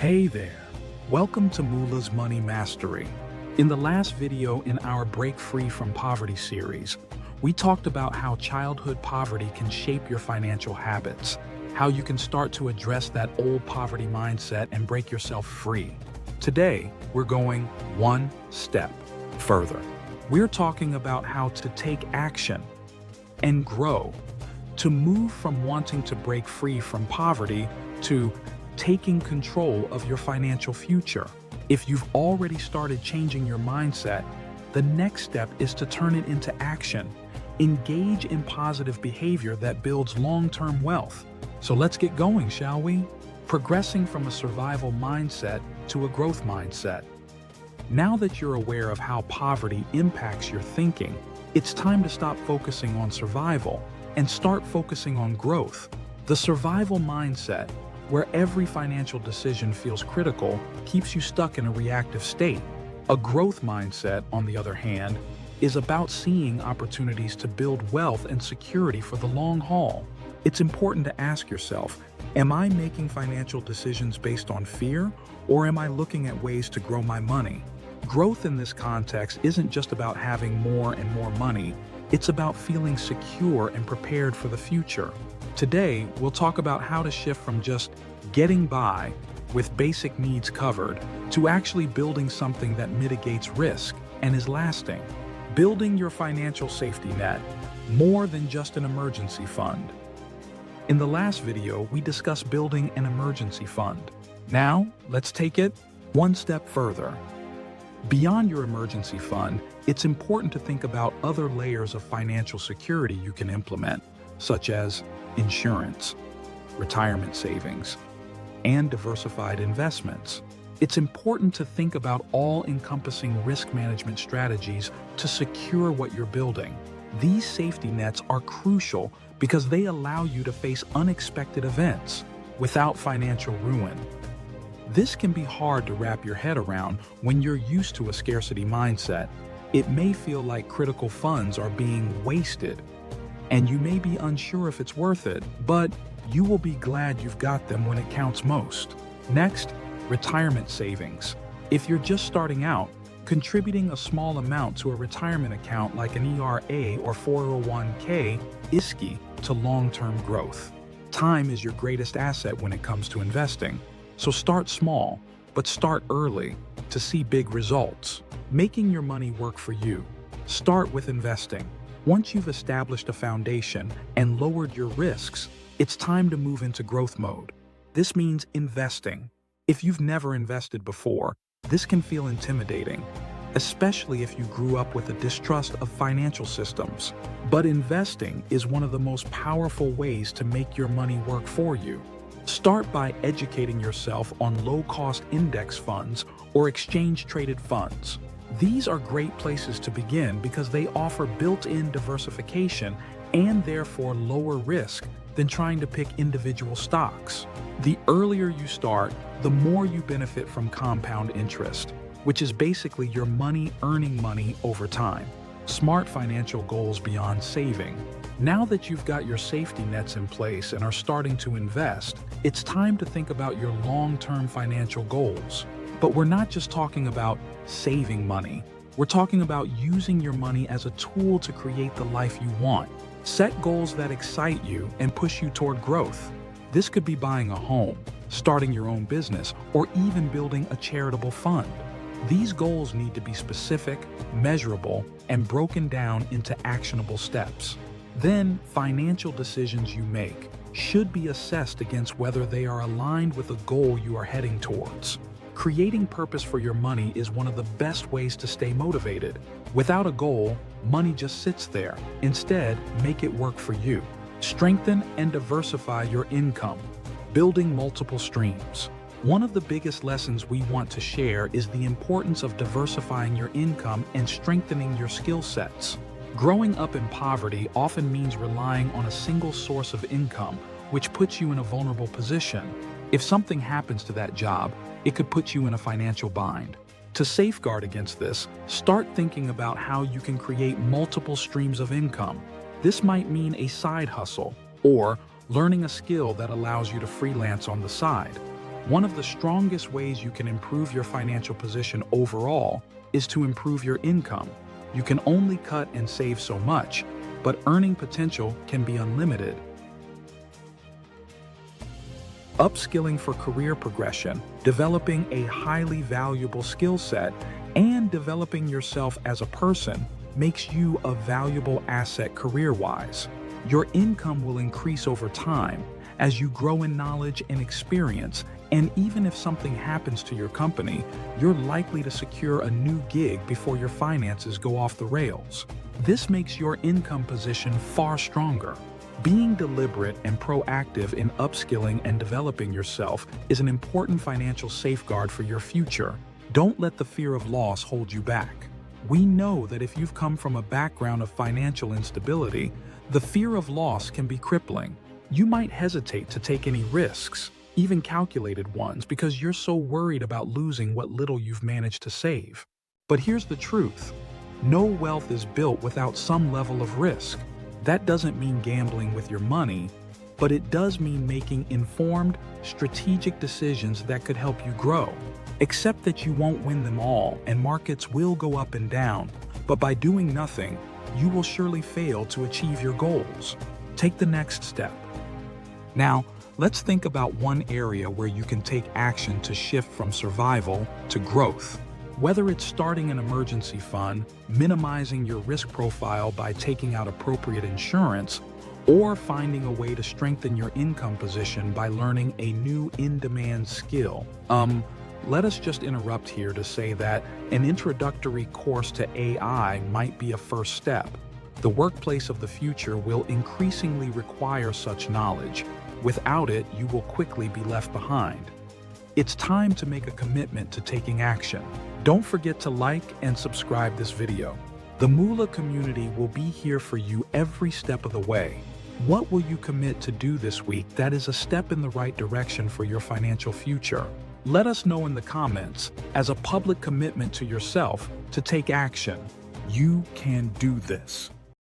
Hey there, welcome to Moolah's Money Mastery. In the last video in our Break Free from Poverty series, we talked about how childhood poverty can shape your financial habits, how you can start to address that old poverty mindset and break yourself free. Today, we're going one step further. We're talking about how to take action and grow, to move from wanting to break free from poverty to taking control of your financial future. If you've already started changing your mindset, the next step is to turn it into action. Engage in positive behavior that builds long-term wealth. So let's get going, shall we? Progressing from a survival mindset to a growth mindset. Now that you're aware of how poverty impacts your thinking, it's time to stop focusing on survival and start focusing on growth. The survival mindset, where every financial decision feels critical, keeps you stuck in a reactive state. A growth mindset, on the other hand, is about seeing opportunities to build wealth and security for the long haul. It's important to ask yourself, am I making financial decisions based on fear, or am I looking at ways to grow my money? Growth in this context isn't just about having more and more money, it's about feeling secure and prepared for the future. Today, we'll talk about how to shift from just getting by with basic needs covered to actually building something that mitigates risk and is lasting. Building your financial safety net, more than just an emergency fund. In the last video, we discussed building an emergency fund. Now, let's take it one step further. Beyond your emergency fund, it's important to think about other layers of financial security you can implement, such as insurance, retirement savings, and diversified investments. It's important to think about all-encompassing risk management strategies to secure what you're building. These safety nets are crucial because they allow you to face unexpected events without financial ruin. This can be hard to wrap your head around when you're used to a scarcity mindset. It may feel like critical funds are being wasted, and you may be unsure if it's worth it, but you will be glad you've got them when it counts most. Next, retirement savings. If you're just starting out, contributing a small amount to a retirement account like an ERA or 401k is key to long-term growth. Time is your greatest asset when it comes to investing, so start small, but start early to see big results. Making your money work for you. Start with investing. Once you've established a foundation and lowered your risks, it's time to move into growth mode. This means investing. If you've never invested before, this can feel intimidating, especially if you grew up with a distrust of financial systems. But investing is one of the most powerful ways to make your money work for you. Start by educating yourself on low-cost index funds or exchange-traded funds. These are great places to begin because they offer built-in diversification and therefore lower risk than trying to pick individual stocks. The earlier you start, the more you benefit from compound interest, which is basically your money earning money over time. Smart financial goals beyond saving. Now that you've got your safety nets in place and are starting to invest, it's time to think about your long-term financial goals. But we're not just talking about saving money. We're talking about using your money as a tool to create the life you want. Set goals that excite you and push you toward growth. This could be buying a home, starting your own business, or even building a charitable fund. These goals need to be specific, measurable, and broken down into actionable steps. Then, financial decisions you make should be assessed against whether they are aligned with the goal you are heading towards. Creating purpose for your money is one of the best ways to stay motivated. Without a goal, money just sits there. Instead, make it work for you. Strengthen and diversify your income. Building multiple streams. One of the biggest lessons we want to share is the importance of diversifying your income and strengthening your skill sets. Growing up in poverty often means relying on a single source of income, which puts you in a vulnerable position. If something happens to that job, it could put you in a financial bind. To safeguard against this, start thinking about how you can create multiple streams of income. This might mean a side hustle or learning a skill that allows you to freelance on the side. One of the strongest ways you can improve your financial position overall is to improve your income. You can only cut and save so much, but earning potential can be unlimited. Upskilling for career progression, developing a highly valuable skill set, and developing yourself as a person makes you a valuable asset career-wise. Your income will increase over time as you grow in knowledge and experience, and even if something happens to your company, you're likely to secure a new gig before your finances go off the rails. This makes your income position far stronger. Being deliberate and proactive in upskilling and developing yourself is an important financial safeguard for your future. Don't let the fear of loss hold you back. We know that if you've come from a background of financial instability, the fear of loss can be crippling. You might hesitate to take any risks, even calculated ones, because you're so worried about losing what little you've managed to save. But here's the truth. No wealth is built without some level of risk. That doesn't mean gambling with your money, but it does mean making informed, strategic decisions that could help you grow. Accept that you won't win them all, and markets will go up and down, but by doing nothing, you will surely fail to achieve your goals. Take the next step. Now, let's think about one area where you can take action to shift from survival to growth. Whether it's starting an emergency fund, minimizing your risk profile by taking out appropriate insurance, or finding a way to strengthen your income position by learning a new in-demand skill. Let us just interrupt here to say that an introductory course to AI might be a first step. The workplace of the future will increasingly require such knowledge. Without it, you will quickly be left behind. It's time to make a commitment to taking action. Don't forget to like and subscribe this video. The Moolah community will be here for you every step of the way. What will you commit to do this week that is a step in the right direction for your financial future? Let us know in the comments as a public commitment to yourself to take action. You can do this.